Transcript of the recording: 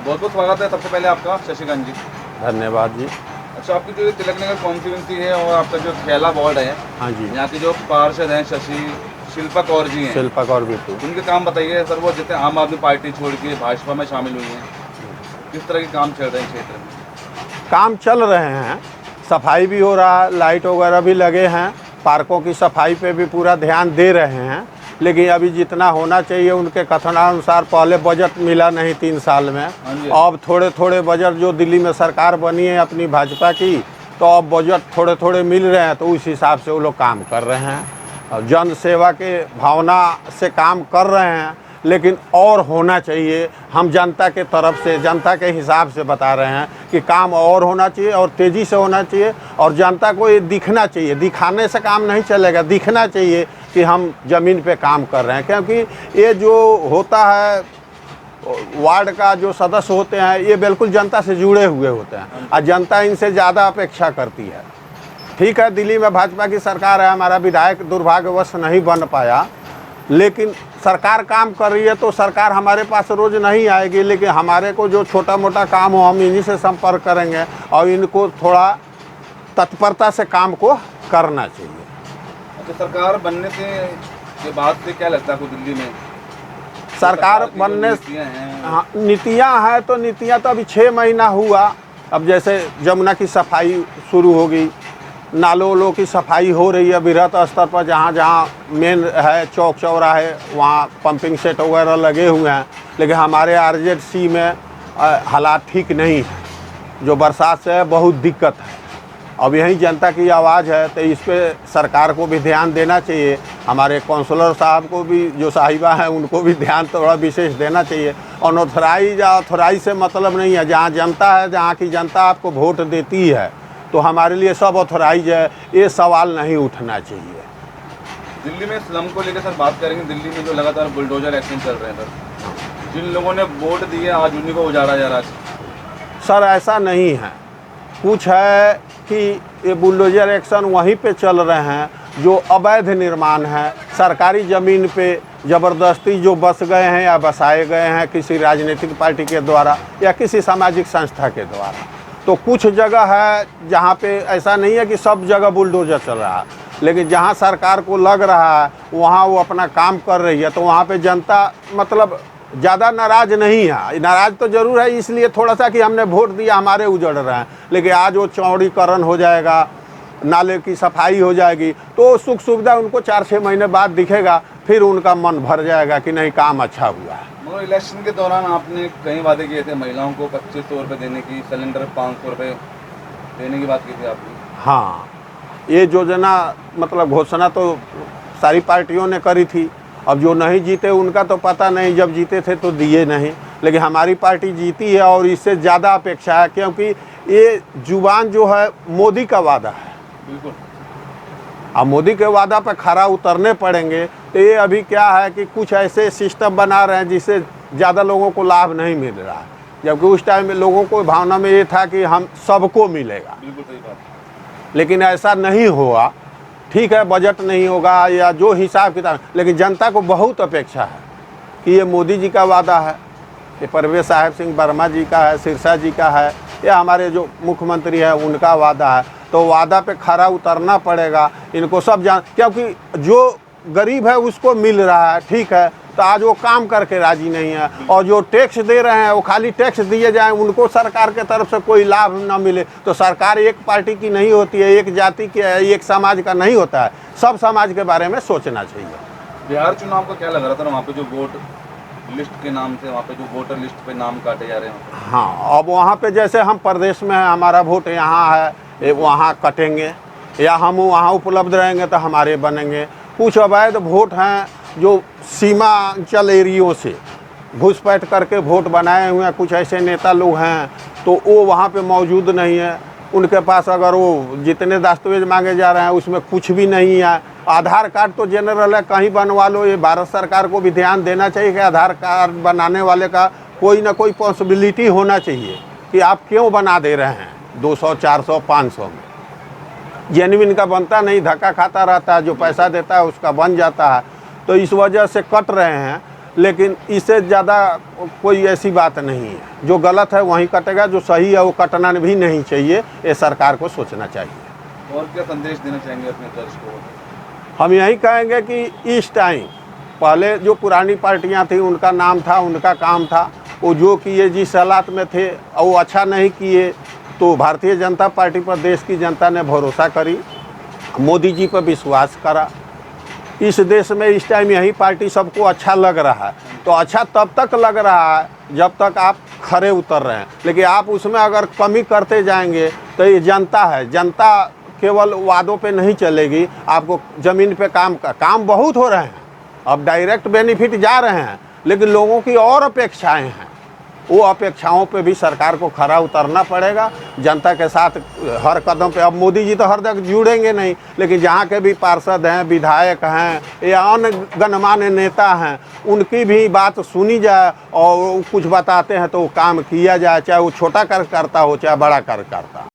बहुत बहुत स्वागत है सबसे पहले आपका शशिकांत जी। धन्यवाद जी। अच्छा, आपकी जो तिलक नगर कॉन्स्टिट्यूंसी है और आपका जो खेला वार्ड है, हाँ जी। यहाँ की जो पार्षद हैं शशि शिल्पा कौर जी हैं, शिल्पा कौर बिट्टू। उनके काम बताइए सर। वो जैसे आम आदमी पार्टी छोड़ के भाजपा में शामिल हुई हैं, किस तरह के काम चल रहे हैं क्षेत्र में? काम चल रहे हैं, सफाई भी हो रहा है, लाइट वगैरह भी लगे हैं, पार्कों की सफाई पे भी पूरा ध्यान दे रहे हैं। लेकिन अभी जितना होना चाहिए उनके कथनानुसार पहले बजट मिला नहीं 3 साल में। अब थोड़े थोड़े बजट जो दिल्ली में सरकार बनी है अपनी भाजपा की, तो अब बजट थोड़े थोड़े मिल रहे हैं, तो उस हिसाब से वो लोग काम कर रहे हैं और जन सेवा के भावना से काम कर रहे हैं। लेकिन और होना चाहिए, हम जनता के तरफ से, जनता के हिसाब से बता रहे हैं कि काम और होना चाहिए और तेज़ी से होना चाहिए और जनता को ये दिखना चाहिए। दिखाने से काम नहीं चलेगा, दिखना चाहिए कि हम ज़मीन पे काम कर रहे हैं। क्योंकि ये जो होता है वार्ड का जो सदस्य होते हैं ये बिल्कुल जनता से जुड़े हुए होते हैं और जनता इनसे ज़्यादा अपेक्षा करती है। ठीक है, दिल्ली में भाजपा की सरकार है, हमारा विधायक दुर्भाग्यवश नहीं बन पाया, लेकिन सरकार काम कर रही है तो सरकार हमारे पास रोज़ नहीं आएगी। लेकिन हमारे को जो छोटा मोटा काम हो हम इन्हीं से संपर्क करेंगे और इनको थोड़ा तत्परता से काम को करना चाहिए। अच्छा, सरकार बनने के बाद से क्या लगता है आपको दिल्ली में सरकार बनने हाँ, नीतियाँ हैं तो नीतियाँ तो अभी 6 महीना हुआ। अब जैसे जमुना की सफाई शुरू होगी, नालों वालों की सफाई हो रही है बृहत स्तर पर, जहाँ जहाँ मेन है चौक चौराहे वहाँ पंपिंग सेट वगैरह लगे हुए हैं। लेकिन हमारे RZC में हालात ठीक नहीं है, जो बरसात से है बहुत दिक्कत है। अब यही जनता की आवाज़ है तो इस पर सरकार को भी ध्यान देना चाहिए। हमारे काउंसलर साहब को भी, जो साहिबा हैं, उनको भी ध्यान थोड़ा विशेष देना चाहिए। अनऑथराइज या ऑथराइज से मतलब नहीं है, जहाँ जनता है, जहाँ की जनता आपको वोट देती है तो हमारे लिए सब ऑथराइज है, ये सवाल नहीं उठना चाहिए। दिल्ली में स्लम को लेकर सर बात करेंगे। दिल्ली में जो लगातार बुलडोजर एक्शन चल रहे हैं सर, जिन लोगों ने वोट दिए आज उन्हीं को उजाड़ा जा रहा है। सर ऐसा नहीं है, कुछ है कि ये बुलडोजर एक्शन वहीं पे चल रहे हैं जो अवैध निर्माण है, सरकारी ज़मीन पे ज़बरदस्ती जो बस गए हैं या बसाए गए हैं किसी राजनीतिक पार्टी के द्वारा या किसी सामाजिक संस्था के द्वारा। तो कुछ जगह है जहाँ पे ऐसा नहीं है कि सब जगह बुलडोजर चल रहा है, लेकिन जहाँ सरकार को लग रहा है वहाँ वो अपना काम कर रही है, तो वहाँ पे जनता मतलब ज़्यादा नाराज़ नहीं है। नाराज़ तो ज़रूर है इसलिए थोड़ा सा कि हमने वोट दिया, हमारे उजड़ रहे हैं। लेकिन आज वो चौड़ीकरण हो जाएगा, नाले की सफाई हो जाएगी, तो सुख सुविधा उनको 4-6 महीने बाद दिखेगा, फिर उनका मन भर जाएगा कि नहीं काम अच्छा हुआ है। मगर इलेक्शन के दौरान आपने कई वादे किए थे, महिलाओं को 2500 रुपये देने की, सिलेंडर 500 रुपये देने की बात की थी आपने। हाँ, ये योजना मतलब घोषणा तो सारी पार्टियों ने करी थी। अब जो नहीं जीते उनका तो पता नहीं, जब जीते थे तो दिए नहीं, लेकिन हमारी पार्टी जीती है और इससे ज़्यादा अपेक्षा है, क्योंकि ये जुबान जो है मोदी का वादा है। बिल्कुल। अब मोदी के वादा पर खरा उतरने पड़ेंगे। तो ये अभी क्या है कि कुछ ऐसे सिस्टम बना रहे हैं जिससे ज़्यादा लोगों को लाभ नहीं मिल रहा है, जबकि उस टाइम में लोगों को भावना में ये था कि हम सबको मिलेगा। बिल्कुल सही बात। लेकिन ऐसा नहीं हुआ। ठीक है, बजट नहीं होगा या जो हिसाब किताब, लेकिन जनता को बहुत अपेक्षा है कि ये मोदी जी का वादा है, ये परवेज साहब सिंह वर्मा जी का है, सिरसा जी का है, या हमारे जो मुख्यमंत्री है उनका वादा है। तो वादा पे खरा उतरना पड़ेगा इनको सब जान, क्योंकि जो गरीब है उसको मिल रहा है, ठीक है, तो आज वो काम करके राजी नहीं है। और जो टैक्स दे रहे हैं वो खाली टैक्स दिए जाएं, उनको सरकार के तरफ से कोई लाभ ना मिले। तो सरकार एक पार्टी की नहीं होती है, एक जाति की है, एक समाज का नहीं होता है, सब समाज के बारे में सोचना चाहिए। बिहार चुनाव का क्या लग रहा था वहाँ पे, जो वोट लिस्ट के नाम से वहाँ पे जो वोटर लिस्ट पे नाम काटे जा रहे हैं? हाँ, अब वहाँ पे जैसे हम प्रदेश में हैं, हमारा वोट यहाँ है, वहाँ कटेंगे, या हम वहाँ उपलब्ध रहेंगे तो हमारे बनेंगे। कुछ अवैध वोट हैं जो सीमांचल एरियो से घुसपैठ करके वोट बनाए हुए हैं, कुछ ऐसे नेता लोग हैं तो वो वहाँ पे मौजूद नहीं है। उनके पास अगर वो जितने दस्तावेज मांगे जा रहे हैं उसमें कुछ भी नहीं है। आधार कार्ड तो जनरल है, कहीं बनवा लो। ये भारत सरकार को भी ध्यान देना चाहिए कि आधार कार्ड बनाने वाले का कोई ना कोई पॉसिबिलिटी होना चाहिए कि आप क्यों बना दे रहे हैं 200, 400, 500 में। जेन्युइन का बनता नहीं, धक्का खाता रहता है, जो पैसा देता है उसका बन जाता है। तो इस वजह से कट रहे हैं। लेकिन इससे ज़्यादा कोई ऐसी बात नहीं है। जो गलत है वहीं कटेगा, जो सही है वो कटना भी नहीं चाहिए। ये सरकार को सोचना चाहिए। और क्या संदेश देना चाहेंगे अपने दर्शक को? हम यही कहेंगे कि इस टाइम पहले जो पुरानी पार्टियां थी उनका नाम था, उनका काम था, वो जो किए जिस हालात में थे और वो अच्छा नहीं किए, तो भारतीय जनता पार्टी पर देश की जनता ने भरोसा करी, मोदी जी पर विश्वास करा। इस देश में इस टाइम यही पार्टी सबको अच्छा लग रहा है। तो अच्छा तब तक लग रहा है जब तक आप खरे उतर रहे हैं, लेकिन आप उसमें अगर कमी करते जाएंगे तो ये जनता है, जनता केवल वादों पे नहीं चलेगी। आपको ज़मीन पे काम बहुत हो रहे हैं, अब डायरेक्ट बेनिफिट जा रहे हैं, लेकिन लोगों की और अपेक्षाएं हैं। वो अपेक्षाओं पे भी सरकार को खरा उतरना पड़ेगा, जनता के साथ हर कदम पे। अब मोदी जी तो हर जगह जुड़ेंगे नहीं, लेकिन जहाँ के भी पार्षद हैं, विधायक हैं या अन्य गणमान्य नेता हैं, उनकी भी बात सुनी जाए और कुछ बताते हैं तो काम किया जाए, चाहे वो छोटा कर करता हो चाहे बड़ा कर करता।